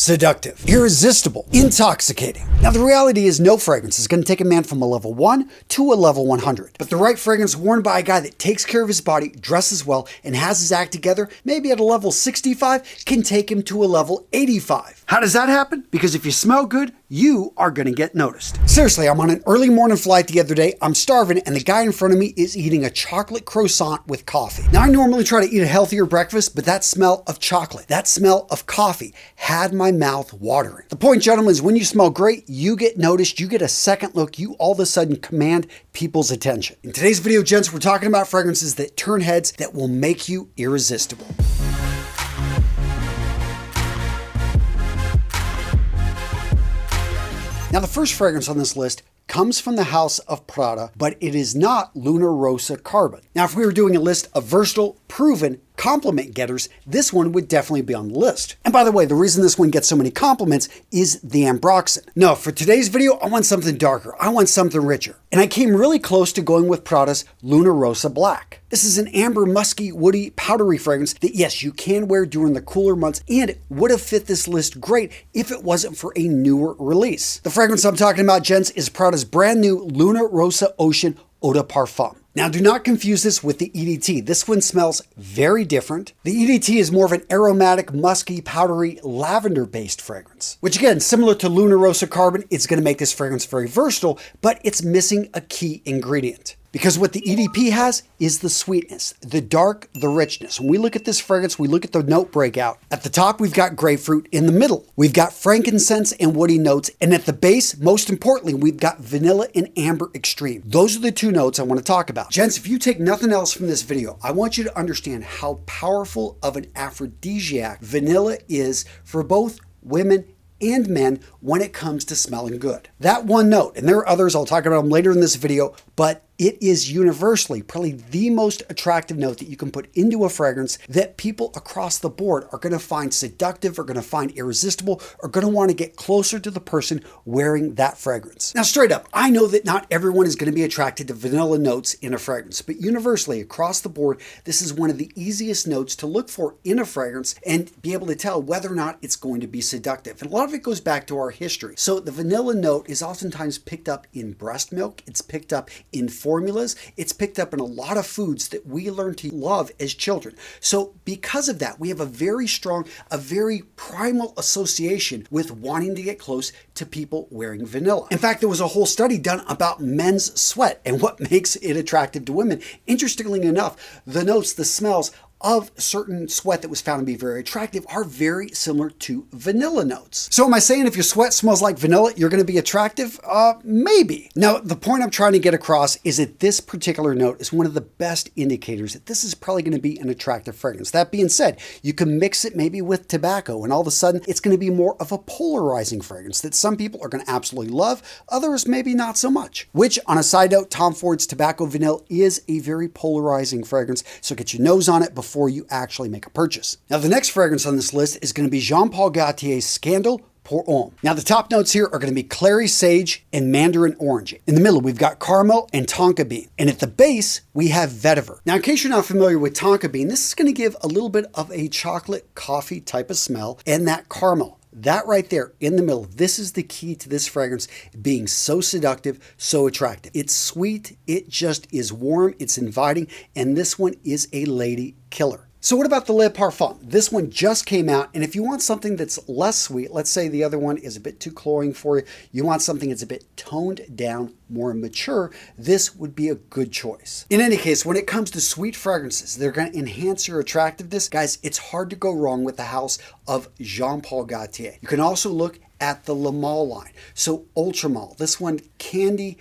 seductive, irresistible, intoxicating. Now the reality is no fragrance is going to take a man from a level 1 to a level 100. But the right fragrance worn by a guy that takes care of his body, dresses well, and has his act together, maybe at a level 65, can take him to a level 85. How does that happen? Because if you smell good, you are going to get noticed. Seriously, I'm on an early morning flight the other day, I'm starving, and the guy in front of me is eating a chocolate croissant with coffee. Now I normally try to eat a healthier breakfast, but that smell of chocolate, that smell of coffee had my mouth watering. The point, gentlemen, is when you smell great, you get noticed, you get a second look, you all of a sudden command people's attention. In today's video, gents, we're talking about fragrances that turn heads that will make you irresistible. Now, the first fragrance on this list comes from the house of Prada, but it is not Luna Rossa Carbon. Now, if we were doing a list of versatile, proven compliment getters, this one would definitely be on the list. And by the way, the reason this one gets so many compliments is the ambroxan. No, for today's video, I want something darker. I want something richer. And I came really close to going with Prada's Luna Rossa Black. This is an amber, musky, woody, powdery fragrance that, yes, you can wear during the cooler months, and it would have fit this list great if it wasn't for a newer release. The fragrance I'm talking about, gents, is Prada's brand new Luna Rossa Ocean Eau de Parfum. Now, do not confuse this with the EDT. This one smells very different. The EDT is more of an aromatic, musky, powdery, lavender-based fragrance, which again, similar to Luna Rossa Carbon, it's going to make this fragrance very versatile, but it's missing a key ingredient. Because what the EDP has is the sweetness, the dark, the richness. When we look at this fragrance, we look at the note breakout. At the top, we've got grapefruit. In the middle, we've got frankincense and woody notes. And at the base, most importantly, we've got vanilla and amber extreme. Those are the two notes I want to talk about. Gents, if you take nothing else from this video, I want you to understand how powerful of an aphrodisiac vanilla is for both women and men when it comes to smelling good. That one note, and there are others, I'll talk about them later in this video, but it is universally probably the most attractive note that you can put into a fragrance that people across the board are going to find seductive, are going to find irresistible, are going to want to get closer to the person wearing that fragrance. Now, straight up, I know that not everyone is going to be attracted to vanilla notes in a fragrance, but universally across the board, this is one of the easiest notes to look for in a fragrance and be able to tell whether or not it's going to be seductive. And a lot of it goes back to our history. So the vanilla note is oftentimes picked up in breast milk. It's picked up in formulas. It's picked up in a lot of foods that we learn to love as children. So because of that, we have a very strong, a very primal association with wanting to get close to people wearing vanilla. In fact, there was a whole study done about men's sweat and what makes it attractive to women. Interestingly enough, the notes, the smells of certain sweat that was found to be very attractive are very similar to vanilla notes. So am I saying if your sweat smells like vanilla, you're going to be attractive? Maybe. Now, the point I'm trying to get across is that this particular note is one of the best indicators that this is probably going to be an attractive fragrance. That being said, you can mix it maybe with tobacco, and all of a sudden, it's going to be more of a polarizing fragrance that some people are going to absolutely love, others maybe not so much. Which, on a side note, Tom Ford's Tobacco Vanille is a very polarizing fragrance, so get your nose on it before you actually make a purchase. Now, the next fragrance on this list is going to be Jean-Paul Gaultier's Scandal pour Homme. Now, the top notes here are going to be clary sage and mandarin orange. In the middle, we've got caramel and tonka bean. And at the base, we have vetiver. Now, in case you're not familiar with tonka bean, this is going to give a little bit of a chocolate coffee type of smell, and that caramel. That right there in the middle, this is the key to this fragrance being so seductive, so attractive. It's sweet, it just is warm, it's inviting, and this one is a lady killer. So what about the Le Parfum? This one just came out, and if you want something that's less sweet, let's say the other one is a bit too cloying for you, you want something that's a bit toned down, more mature, this would be a good choice. In any case, when it comes to sweet fragrances, they're going to enhance your attractiveness. Guys, it's hard to go wrong with the house of Jean-Paul Gaultier. You can also look at the Le Male line. So Ultra Male, this one candy,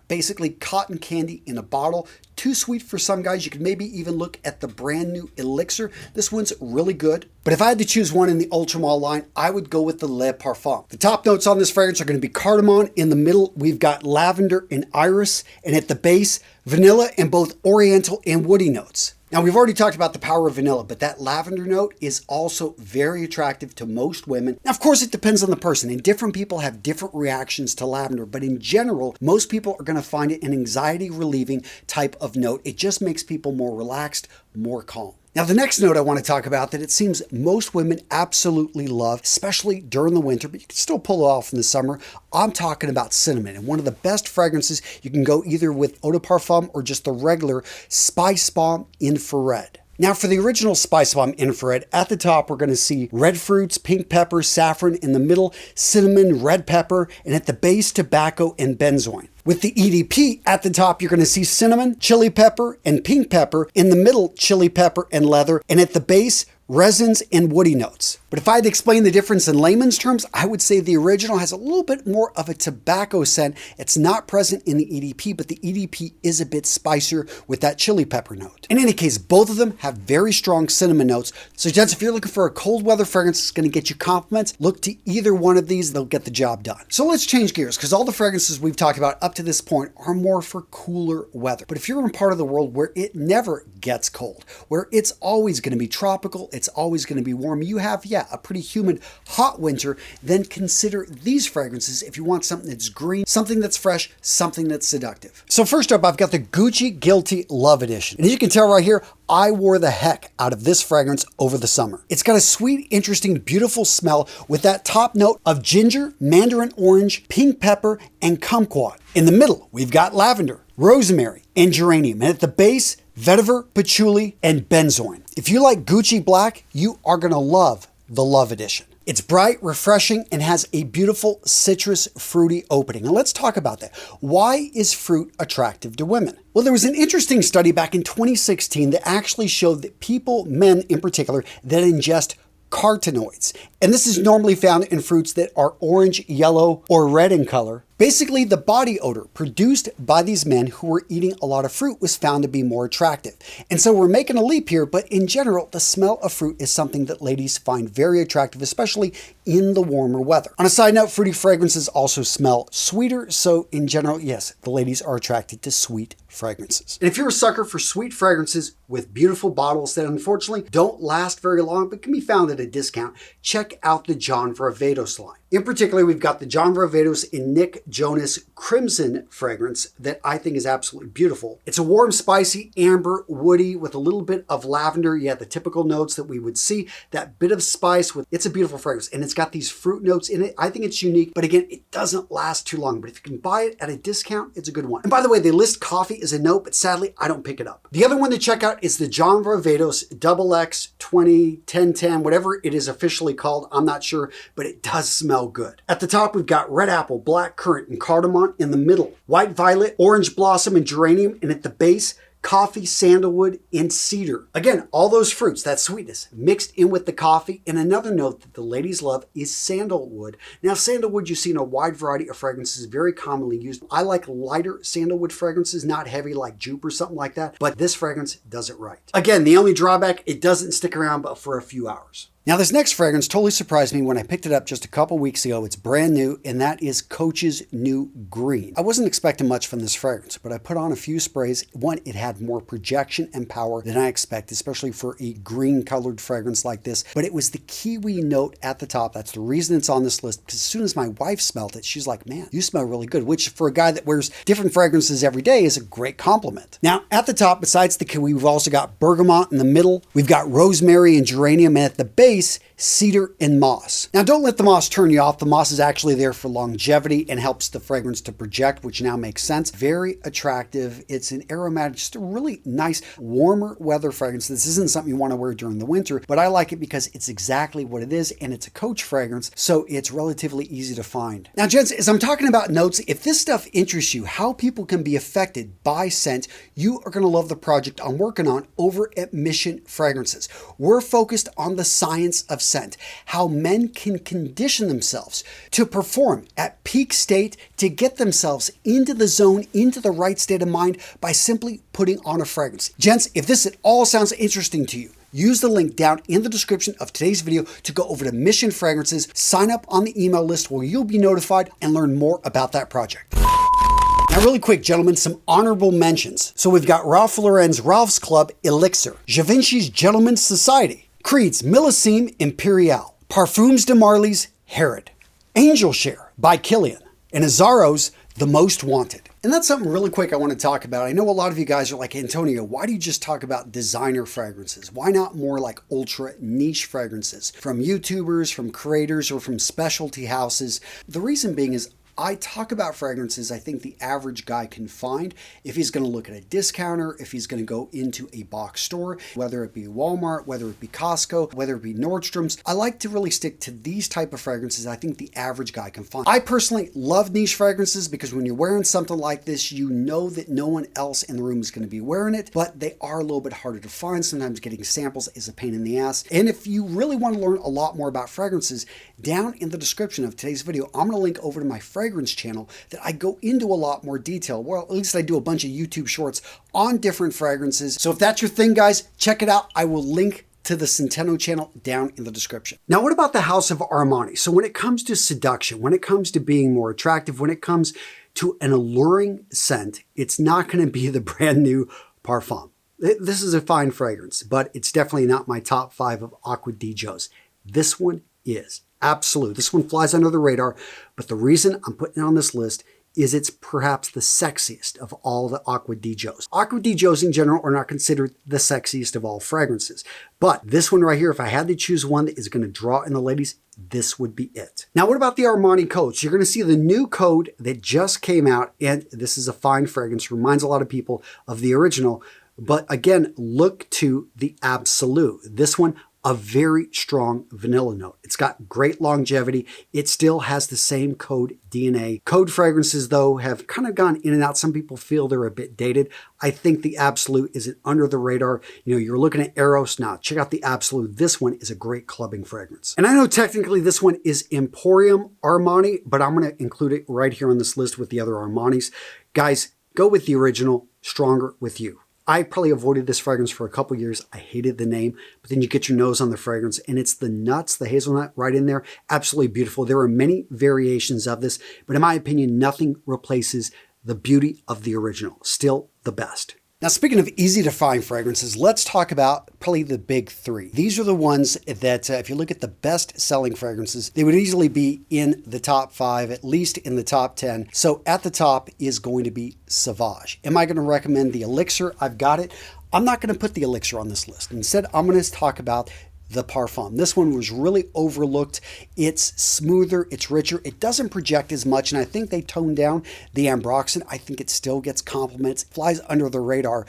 basically cotton candy in a bottle. Too sweet for some guys. You could maybe even look at the brand new Elixir. This one's really good. But if I had to choose one in the Ultra Male line, I would go with the Le Parfum. The top notes on this fragrance are going to be cardamom. In the middle, we've got lavender and iris. And at the base, vanilla and both oriental and woody notes. Now, we've already talked about the power of vanilla, but that lavender note is also very attractive to most women. Now, of course, it depends on the person, and different people have different reactions to lavender, but in general, most people are going to find it an anxiety-relieving type of note. It just makes people more relaxed, more calm. Now, the next note I want to talk about that it seems most women absolutely love, especially during the winter, but you can still pull it off in the summer. I'm talking about cinnamon, and one of the best fragrances. You can go either with eau de parfum or just the regular Spicebomb Infrared. Now, for the original Spicebomb Infrared, at the top, we're going to see red fruits, pink pepper, saffron. In the middle, cinnamon, red pepper, and at the base, tobacco and benzoin. With the EDP, at the top, you're going to see cinnamon, chili pepper, and pink pepper. In the middle, chili pepper and leather. And at the base, resins and woody notes. But if I had to explain the difference in layman's terms, I would say the original has a little bit more of a tobacco scent. It's not present in the EDP, but the EDP is a bit spicier with that chili pepper note. In any case, both of them have very strong cinnamon notes. So gents, if you're looking for a cold weather fragrance that's going to get you compliments, look to either one of these. They'll get the job done. So let's change gears, because all the fragrances we've talked about up to this point are more for cooler weather. But if you're in a part of the world where it never gets cold, where it's always going to be tropical, it's always going to be warm, you have, a pretty humid, hot winter, then consider these fragrances if you want something that's green, something that's fresh, something that's seductive. So first up, I've got the Gucci Guilty Love Edition. And as you can tell right here, I wore the heck out of this fragrance over the summer. It's got a sweet, interesting, beautiful smell with that top note of ginger, mandarin orange, pink pepper, and kumquat. In the middle, we've got lavender, rosemary, and geranium. And at the base, vetiver, patchouli, and benzoin. If you like Gucci Black, you are going to love the Love Edition. It's bright, refreshing, and has a beautiful citrus fruity opening. Now let's talk about that. Why is fruit attractive to women? Well, there was an interesting study back in 2016 that actually showed that people, men in particular, that ingest carotenoids, and this is normally found in fruits that are orange, yellow, or red in color. Basically, the body odor produced by these men who were eating a lot of fruit was found to be more attractive. And so we're making a leap here, but in general, the smell of fruit is something that ladies find very attractive, especially in the warmer weather. On a side note, fruity fragrances also smell sweeter, so in general, yes, the ladies are attracted to sweet fragrances. And if you're a sucker for sweet fragrances with beautiful bottles that unfortunately don't last very long but can be found at a discount, check out the John Varvatos line. In particular, we've got the John Varvatos in Nick Jonas Crimson fragrance that I think is absolutely beautiful. It's a warm, spicy, amber, woody with a little bit of lavender. You have the typical notes that we would see, that bit of spice it's a beautiful fragrance, and it's got these fruit notes in it. I think it's unique, but again, it doesn't last too long. But if you can buy it at a discount, it's a good one. And by the way, they list coffee as a note, but sadly, I don't pick it up. The other one to check out is the John Varvatos XX 20 1010, whatever it is officially called. I'm not sure, but it does smell good. At the top, we've got red apple, black currant, and cardamom. In the middle, white violet, orange blossom, and geranium. And at the base, coffee, sandalwood, and cedar. Again, all those fruits, that sweetness mixed in with the coffee. And another note that the ladies love is sandalwood. Now, sandalwood you see in a wide variety of fragrances, very commonly used. I like lighter sandalwood fragrances, not heavy like Jupe or something like that, but this fragrance does it right. Again, the only drawback, it doesn't stick around but for a few hours. Now, this next fragrance totally surprised me when I picked it up just a couple weeks ago. It's brand new, and that is Coach's New Green. I wasn't expecting much from this fragrance, but I put on a few sprays. One, it had more projection and power than I expected, especially for a green-colored fragrance like this. But it was the kiwi note at the top. That's the reason it's on this list, because as soon as my wife smelled it, she's like, man, you smell really good, which for a guy that wears different fragrances every day is a great compliment. Now, at the top, besides the kiwi, we've also got bergamot in the middle. We've got rosemary and geranium, and at the base, cedar and moss. Now, don't let the moss turn you off. The moss is actually there for longevity and helps the fragrance to project, which now makes sense. Very attractive. It's an aromatic, just a really nice warmer weather fragrance. This isn't something you want to wear during the winter, but I like it because it's exactly what it is, and it's a Coach fragrance, so it's relatively easy to find. Now, gents, as I'm talking about notes, if this stuff interests you, how people can be affected by scent, you are going to love the project I'm working on over at Mission Fragrances. We're focused on the science of scent, how men can condition themselves to perform at peak state, to get themselves into the zone, into the right state of mind by simply putting on a fragrance. Gents, if this at all sounds interesting to you, use the link down in the description of today's video to go over to Mission Fragrances, sign up on the email list where you'll be notified and learn more about that project. Now, really quick, gentlemen, some honorable mentions. So we've got Ralph Lauren's Ralph's Club Elixir, Givenchy's Gentleman's Society, Creed's Millesime Imperial, Parfums de Marly's Herod, Angel Share by Kilian, and Azzaro's The Most Wanted. And that's something really quick I want to talk about. I know a lot of you guys are like, Antonio, why do you just talk about designer fragrances? Why not more like ultra niche fragrances from YouTubers, from creators, or from specialty houses? The reason being is I talk about fragrances I think the average guy can find if he's going to look at a discounter, if he's going to go into a box store, whether it be Walmart, whether it be Costco, whether it be Nordstrom's. I like to really stick to these type of fragrances I think the average guy can find. I personally love niche fragrances because when you're wearing something like this, you know that no one else in the room is going to be wearing it, but they are a little bit harder to find. Sometimes getting samples is a pain in the ass. And if you really want to learn a lot more about fragrances, down in the description of today's video, I'm going to link over to my fragrance channel that I go into a lot more detail. Well, at least I do a bunch of YouTube shorts on different fragrances. So if that's your thing, guys, check it out. I will link to the Centeno channel down in the description. Now, what about the House of Armani? So when it comes to seduction, when it comes to being more attractive, when it comes to an alluring scent, it's not going to be the brand new Parfum. This is a fine fragrance, but it's definitely not my top 5 of Acqua di Gio's. This one is. Absolute. This one flies under the radar, but the reason I'm putting it on this list is it's perhaps the sexiest of all the Acqua di Gio's. Acqua di Gio's in general are not considered the sexiest of all fragrances, but this one right here, if I had to choose one that is going to draw in the ladies, this would be it. Now, what about the Armani codes? You're going to see the new code that just came out, and this is a fine fragrance, reminds a lot of people of the original, but again, look to the Absolu. This one, a very strong vanilla note. It's got great longevity. It still has the same code DNA. Code fragrances, though, have kind of gone in and out. Some people feel they're a bit dated. I think the Absolu is an under the radar. You know, you're looking at Eros now. Check out the Absolu. This one is a great clubbing fragrance. And I know technically this one is Emporium Armani, but I'm going to include it right here on this list with the other Armanis. Guys, go with the original, Stronger with You. I probably avoided this fragrance for a couple years. I hated the name, but then you get your nose on the fragrance and it's the nuts, the hazelnut right in there. Absolutely beautiful. There are many variations of this, but in my opinion, nothing replaces the beauty of the original. Still the best. Now, speaking of easy to find fragrances, let's talk about probably the big 3. These are the ones that, if you look at the best selling fragrances, they would easily be in the top 5, at least in the top 10. So at the top is going to be Sauvage. Am I going to recommend the Elixir? I've got it. I'm not going to put the Elixir on this list. Instead, I'm going to talk about the Parfum. This one was really overlooked. It's smoother, it's richer, it doesn't project as much, and I think they toned down the ambroxan. I think it still gets compliments, flies under the radar.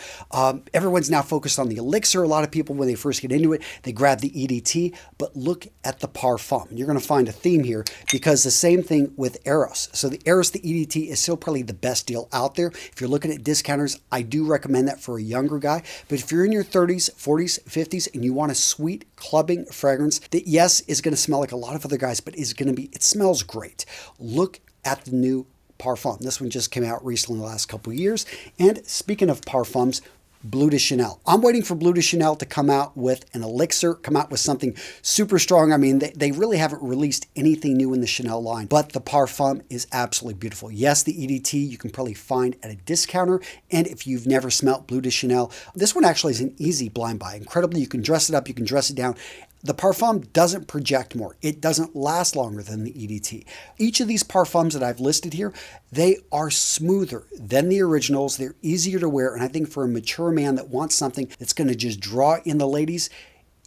Everyone's now focused on the Elixir. A lot of people, when they first get into it, they grab the EDT, but look at the Parfum. You're going to find a theme here because the same thing with Eros. So the Eros, the EDT is still probably the best deal out there. If you're looking at discounters, I do recommend that for a younger guy, but if you're in your 30s, 40s, 50s, and you want a sweet clubbing fragrance that, yes, is going to smell like a lot of other guys, but is going to be, it smells great. Look at the new Parfum. This one just came out recently in the last couple of years. And speaking of parfums, Bleu de Chanel. I'm waiting for Bleu de Chanel to come out with an Elixir, come out with something super strong. I mean, they really haven't released anything new in the Chanel line, but the Parfum is absolutely beautiful. Yes, the EDT you can probably find at a discounter, and if you've never smelt Bleu de Chanel, this one actually is an easy blind buy. Incredibly, you can dress it up, you can dress it down. The Parfum doesn't project more. It doesn't last longer than the EDT. Each of these Parfums that I've listed here, they are smoother than the originals. They're easier to wear. And I think for a mature man that wants something that's going to just draw in the ladies,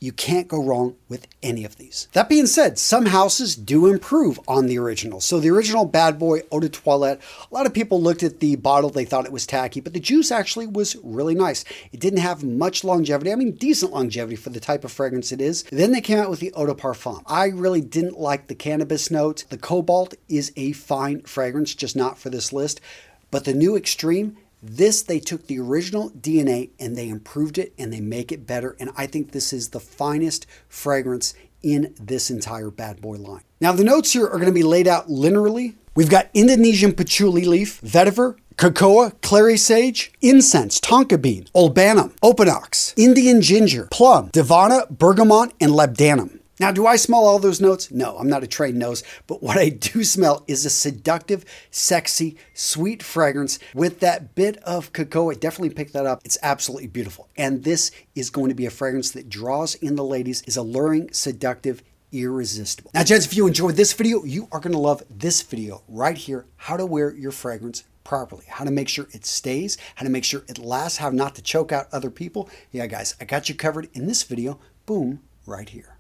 you can't go wrong with any of these. That being said, some houses do improve on the original. So the original Bad Boy Eau de Toilette, a lot of people looked at the bottle, they thought it was tacky, but the juice actually was really nice. It didn't have much longevity. I mean, decent longevity for the type of fragrance it is. Then they came out with the Eau de Parfum. I really didn't like the cannabis note. The Cobalt is a fine fragrance, just not for this list. But the new Extreme, they took the original DNA and they improved it and they make it better. And I think this is the finest fragrance in this entire Bad Boy line. Now, the notes here are going to be laid out linearly. We've got Indonesian patchouli leaf, vetiver, cocoa, clary sage, incense, tonka bean, olbanum, opanox, Indian ginger, plum, divana, bergamot, and labdanum. Now, do I smell all those notes? No, I'm not a trained nose, but what I do smell is a seductive, sexy, sweet fragrance with that bit of cocoa. I definitely picked that up. It's absolutely beautiful. And this is going to be a fragrance that draws in the ladies, is alluring, seductive, irresistible. Now, gents, if you enjoyed this video, you are going to love this video right here, how to wear your fragrance properly, how to make sure it stays, how to make sure it lasts, how not to choke out other people. Yeah, guys, I got you covered in this video. Boom, right here.